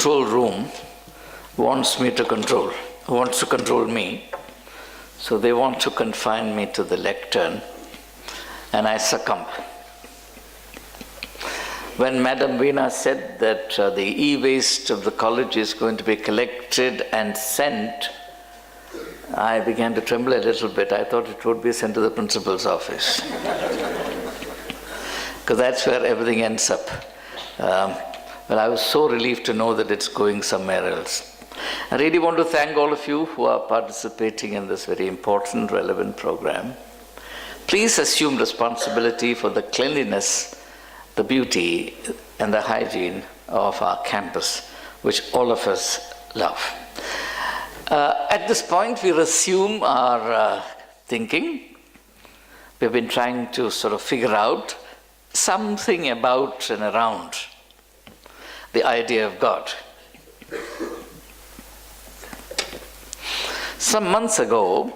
control room wants to control me. So they want to confine me to the lectern, and I succumb. When Madam Veena said that the e-waste of the college is going to be collected and sent, I began to tremble a little bit. I thought it would be sent to the principal's office. Because that's where everything ends up. But I was so relieved to know that it's going somewhere else. I really want to thank all of you who are participating in this very important, relevant program. Please assume responsibility for the cleanliness, the beauty, and the hygiene of our campus, which all of us love. At this point, we resume our thinking. We've been trying to sort of figure out something about and around the idea of God. Some months ago,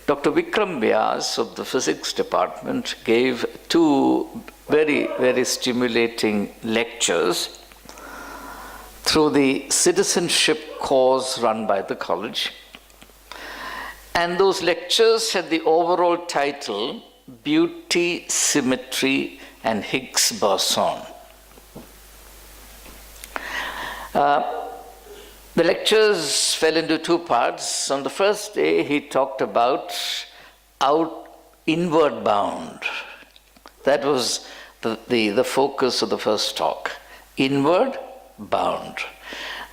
Dr. Vikram Vyas of the physics department gave two very, very stimulating lectures through the citizenship course run by the college. And those lectures had the overall title, Beauty, Symmetry, and Higgs Boson. The lectures fell into two parts. On the first day, he talked about inward bound. That was the focus of the first talk. Inward bound.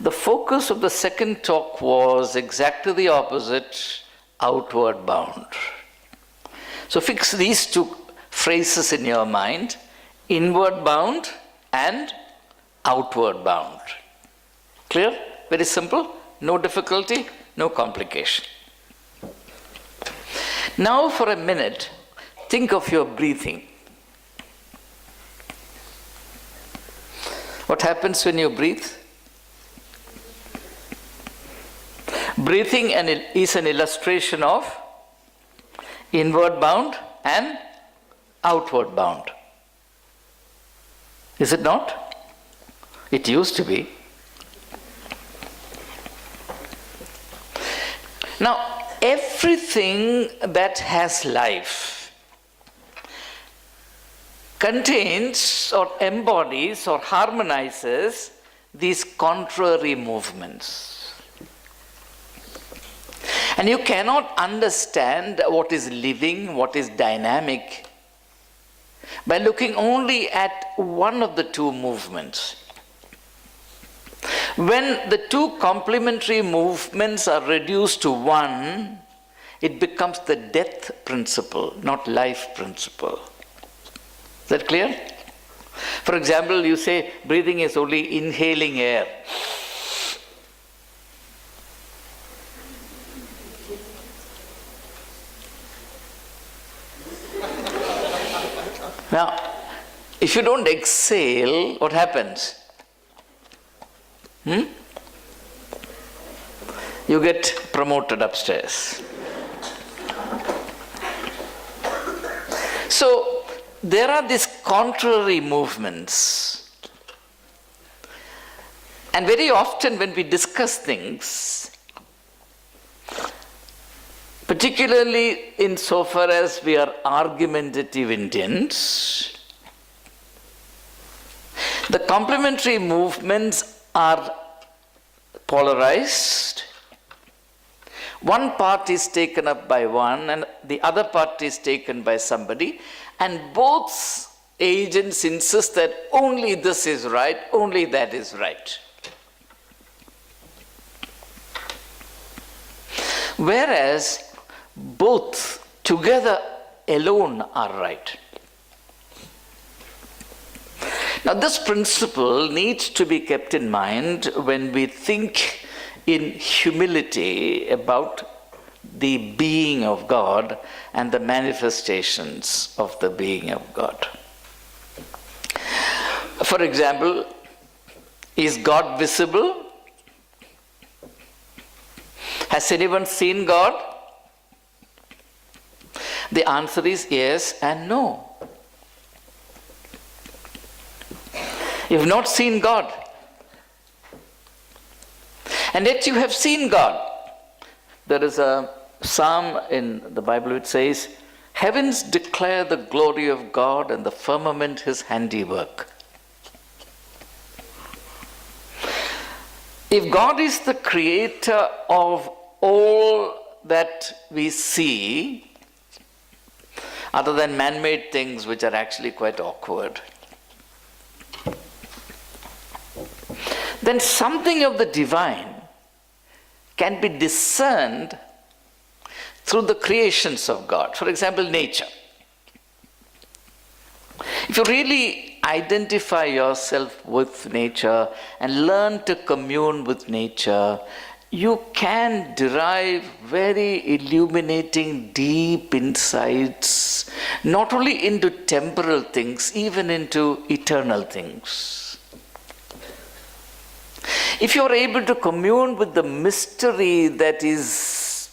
The focus of the second talk was exactly the opposite, outward bound. So fix these two phrases in your mind, inward bound and outward bound. Clear? Very simple, no difficulty, no complication. Now for a minute, think of your breathing. What happens when you breathe? Breathing is an illustration of inward bound and outward bound. Is it not? It used to be. Now, everything that has life contains or embodies or harmonizes these contrary movements. And you cannot understand what is living, what is dynamic, by looking only at one of the two movements. When the two complementary movements are reduced to one, it becomes the death principle, not life principle. Is that clear? For example, you say breathing is only inhaling air. Now, if you don't exhale, what happens? You get promoted upstairs. So, there are these contrary movements. And very often when we discuss things, particularly insofar as we are argumentative Indians, the complementary movements are polarized. One part is taken up by one and the other part is taken by somebody, and both agents insist that only this is right, only that is right. Whereas both together alone are right. Now, this principle needs to be kept in mind when we think in humility about the being of God and the manifestations of the being of God. For example, is God visible? Has anyone seen God? The answer is yes and no. You've not seen God. And yet you have seen God. There is a psalm in the Bible which says, heavens declare the glory of God and the firmament his handiwork. If God is the creator of all that we see, other than man-made things which are actually quite awkward, then something of the divine can be discerned through the creations of God. For example, nature. If you really identify yourself with nature and learn to commune with nature, you can derive very illuminating, deep insights, not only into temporal things, even into eternal things. If you are able to commune with the mystery that is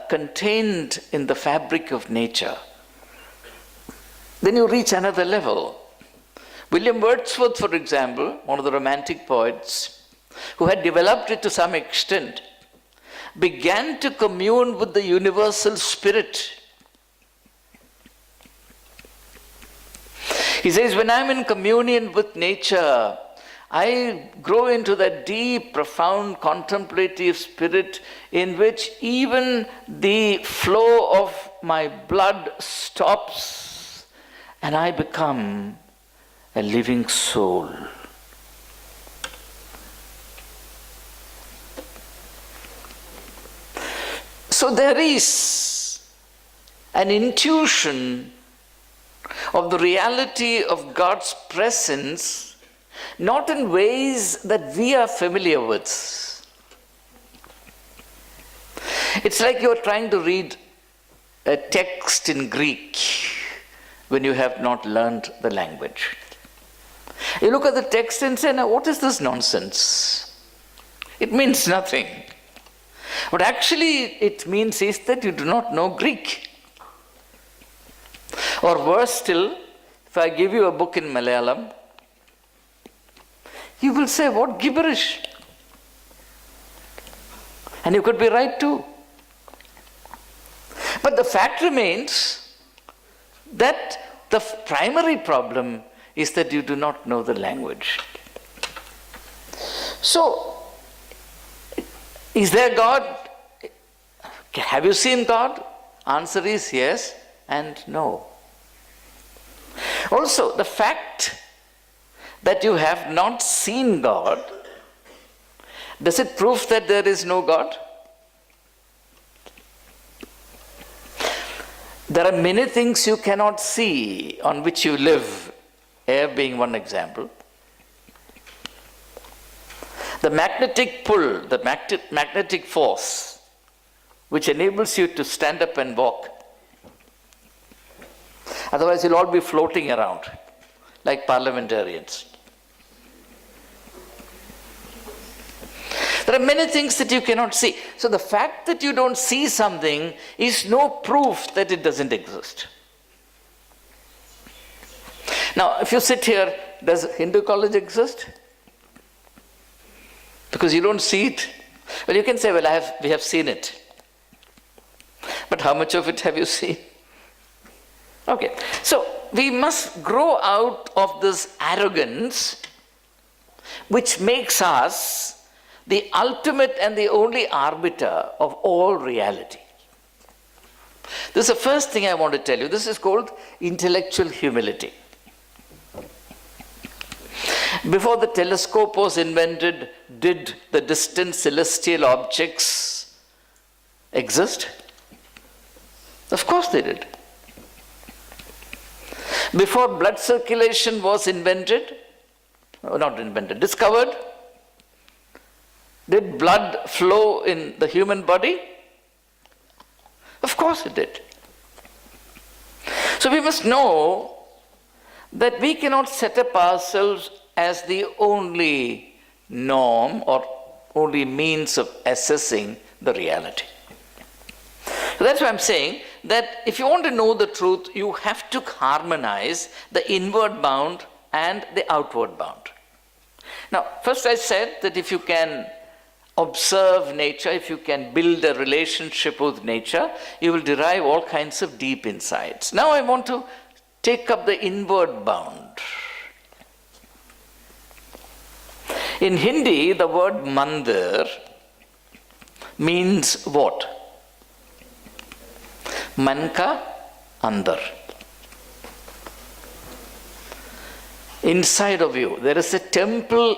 contained in the fabric of nature, then you reach another level. William Wordsworth, for example, one of the Romantic poets, who had developed it to some extent, began to commune with the universal spirit. He says, when I'm in communion with nature, I grow into that deep, profound, contemplative spirit in which even the flow of my blood stops and I become a living soul. So there is an intuition of the reality of God's presence, not in ways that we are familiar with. It's like you're trying to read a text in Greek when you have not learned the language. You look at the text and say, now what is this nonsense? It means nothing. What actually it means is that you do not know Greek. Or worse still, if I give you a book in Malayalam, you will say, what gibberish? And you could be right too. But the fact remains that the primary problem is that you do not know the language. So, is there God? Have you seen God? Answer is yes and no. Also, the fact that you have not seen God, does it prove that there is no God? There are many things you cannot see on which you live, air being one example. The magnetic pull, the magnetic force, which enables you to stand up and walk. Otherwise, you'll all be floating around like parliamentarians. There are many things that you cannot see. So the fact that you don't see something is no proof that it doesn't exist. Now, if you sit here, does Hindu college exist? Because you don't see it. Well, you can say, well, we have seen it. But how much of it have you seen? Okay, so we must grow out of this arrogance which makes us the ultimate and the only arbiter of all reality. This is the first thing I want to tell you. This is called intellectual humility. Before the telescope was invented, did the distant celestial objects exist? Of course they did. Before blood circulation was discovered, did blood flow in the human body? Of course it did. So we must know that we cannot set up ourselves as the only norm or only means of assessing the reality. So that's why I'm saying that if you want to know the truth, you have to harmonize the inward bound and the outward bound. Now, first I said that if you can observe nature, if you can build a relationship with nature, you will derive all kinds of deep insights. Now I want to take up the inward bound. In Hindi, the word mandir means what? Man ka andar. Inside of you, there is a temple.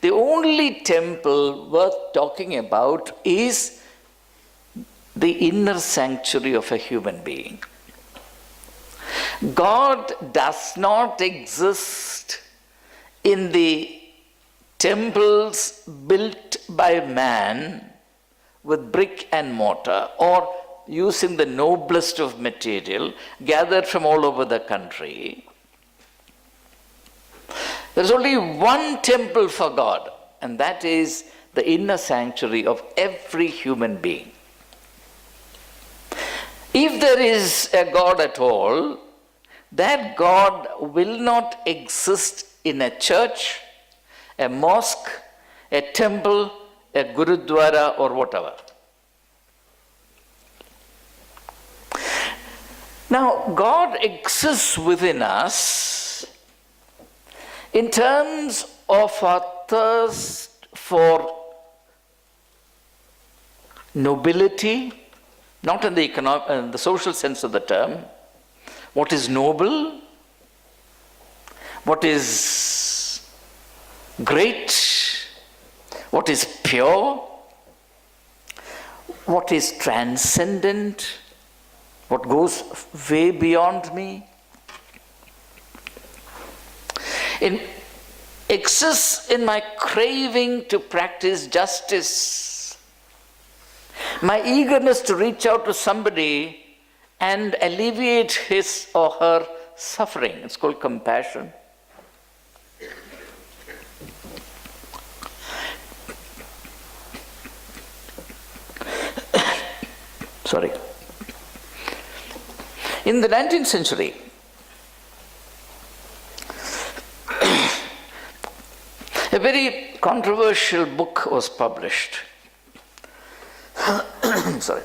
The only temple worth talking about is the inner sanctuary of a human being. God does not exist in the temples built by man with brick and mortar or using the noblest of material gathered from all over the country. There's only one temple for God, and that is the inner sanctuary of every human being. If there is a God at all, that God will not exist in a church, a mosque, a temple, a gurudwara, or whatever. Now, God exists within us in terms of our thirst for nobility, not in the social sense of the term. What is noble? What is great? What is pure? What is transcendent? What goes way beyond me? It exists in my craving to practice justice, my eagerness to reach out to somebody and alleviate his or her suffering. It's called compassion. Sorry. In the 19th century, a very controversial book was published. Sorry.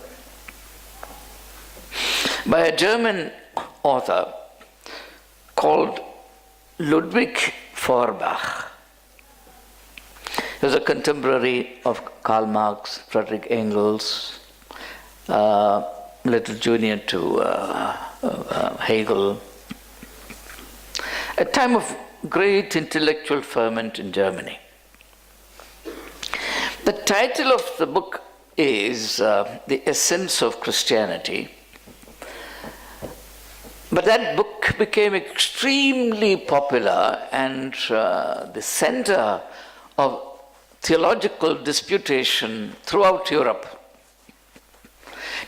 By a German author called Ludwig Feuerbach. He was a contemporary of Karl Marx, Friedrich Engels, little junior to Hegel. A time of great intellectual ferment in Germany. The title of the book is The Essence of Christianity. But that book became extremely popular and the center of theological disputation throughout Europe.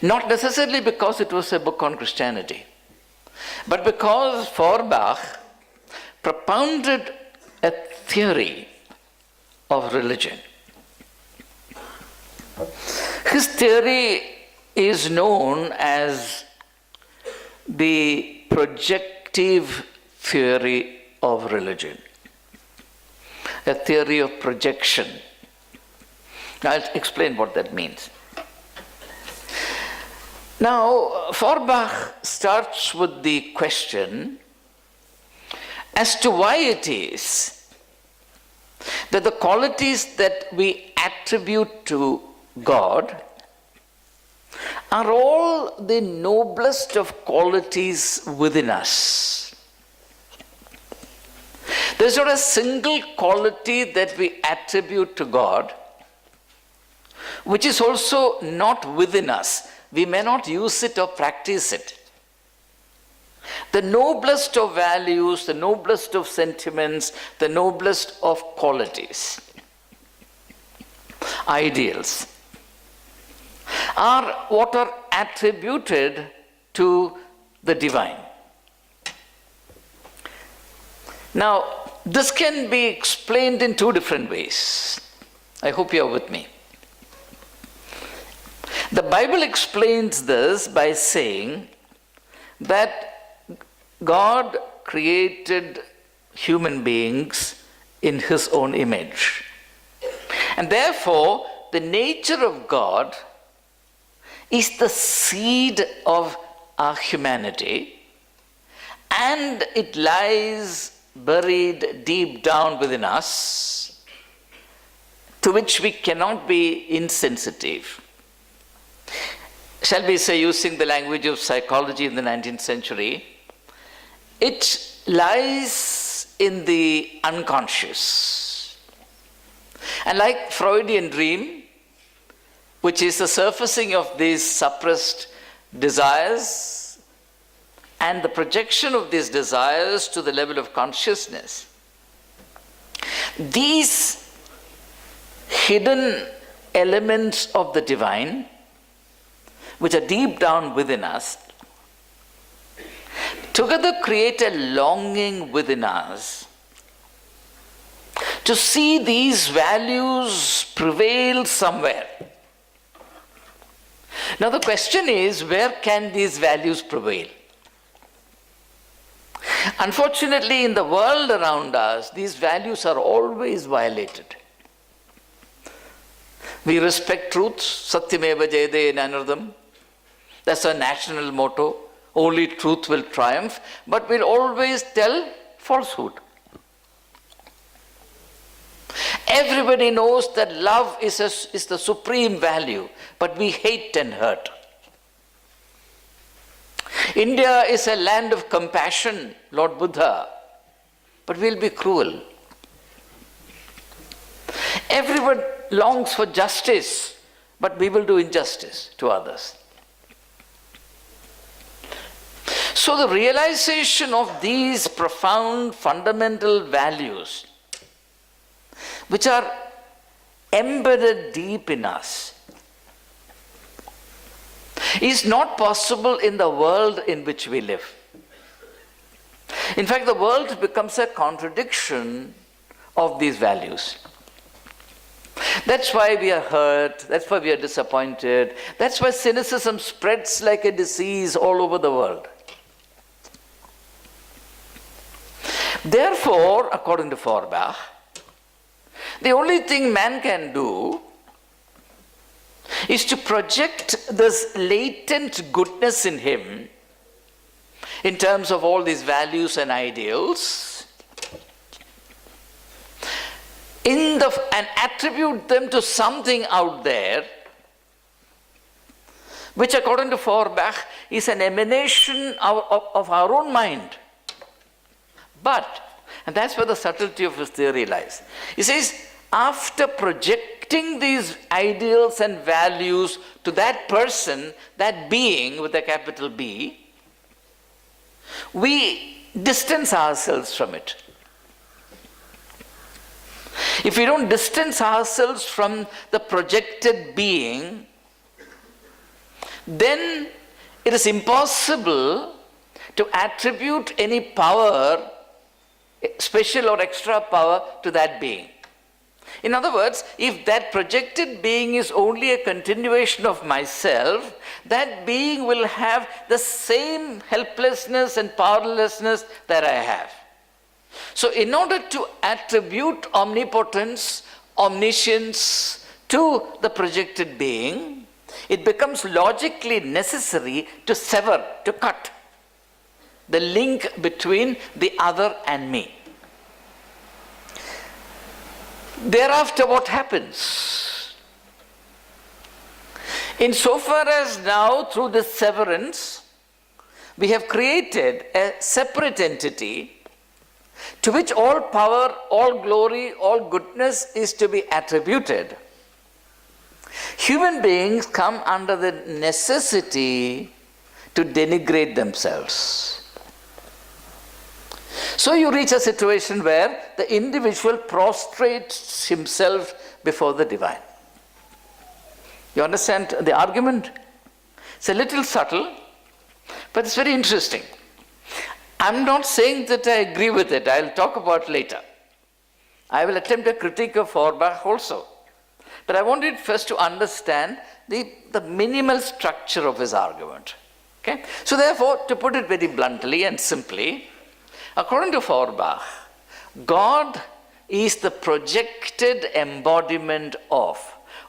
Not necessarily because it was a book on Christianity, but because Feuerbach propounded a theory of religion. His theory is known as the projective theory of religion, a theory of projection. Now, I'll explain what that means. Now, Feuerbach starts with the question as to why it is that the qualities that we attribute to God are all the noblest of qualities within us. There's not a single quality that we attribute to God which is also not within us. We may not use it or practice it. The noblest of values, the noblest of sentiments, the noblest of qualities, ideals, are what are attributed to the divine. Now, this can be explained in two different ways. I hope you are with me. The Bible explains this by saying that God created human beings in his own image. And therefore, the nature of God is the seed of our humanity, and it lies buried deep down within us, to which we cannot be insensitive. Shall we say, using the language of psychology in the 19th century, it lies in the unconscious. And like Freudian dream, which is the surfacing of these suppressed desires and the projection of these desires to the level of consciousness, these hidden elements of the divine, which are deep down within us, together create a longing within us to see these values prevail somewhere. Now the question is, where can these values prevail? Unfortunately, in the world around us, these values are always violated. We respect truth, Satyameva Jayate Nanardam. That's our national motto. Only truth will triumph, but we'll always tell falsehood. Everybody knows that love is the supreme value, but we hate and hurt. India is a land of compassion, Lord Buddha, but we'll be cruel. Everyone longs for justice, but we will do injustice to others. So the realization of these profound fundamental values, which are embedded deep in us, is not possible in the world in which we live. In fact, the world becomes a contradiction of these values. That's why we are hurt, that's why we are disappointed, that's why cynicism spreads like a disease all over the world. Therefore, according to Feuerbach, the only thing man can do is to project this latent goodness in him in terms of all these values and ideals and attribute them to something out there, which according to Feuerbach is an emanation of our own mind. But, and that's where the subtlety of his theory lies, he says, after projecting these ideals and values to that person, that being with a capital B, we distance ourselves from it. If we don't distance ourselves from the projected being, then it is impossible to attribute any power, special or extra power, to that being. In other words, if that projected being is only a continuation of myself, that being will have the same helplessness and powerlessness that I have. So in order to attribute omnipotence, omniscience to the projected being, it becomes logically necessary to sever, to cut the link between the other and me. Thereafter, what happens? Insofar as now, through this severance, we have created a separate entity to which all power, all glory, all goodness is to be attributed, human beings come under the necessity to denigrate themselves. So you reach a situation where the individual prostrates himself before the divine. You understand the argument? It's a little subtle, but it's very interesting. I'm not saying that I agree with it. I'll talk about it later. I will attempt a critique of Feuerbach also. But I wanted first to understand the minimal structure of his argument. Okay? So therefore, to put it very bluntly and simply, according to Feuerbach, God is the projected embodiment of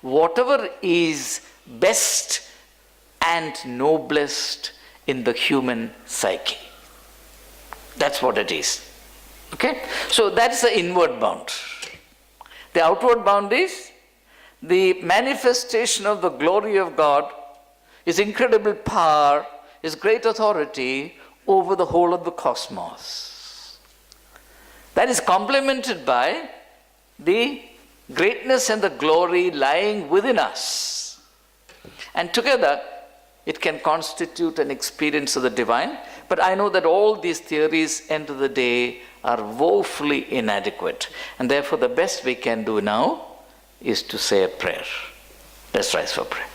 whatever is best and noblest in the human psyche. That's what it is. Okay? So that's the inward bound. The outward bound is the manifestation of the glory of God, His incredible power, His great authority over the whole of the cosmos. That is complemented by the greatness and the glory lying within us. And together, it can constitute an experience of the divine. But I know that all these theories, end of the day, are woefully inadequate. And therefore, the best we can do now is to say a prayer. Let's rise for prayer.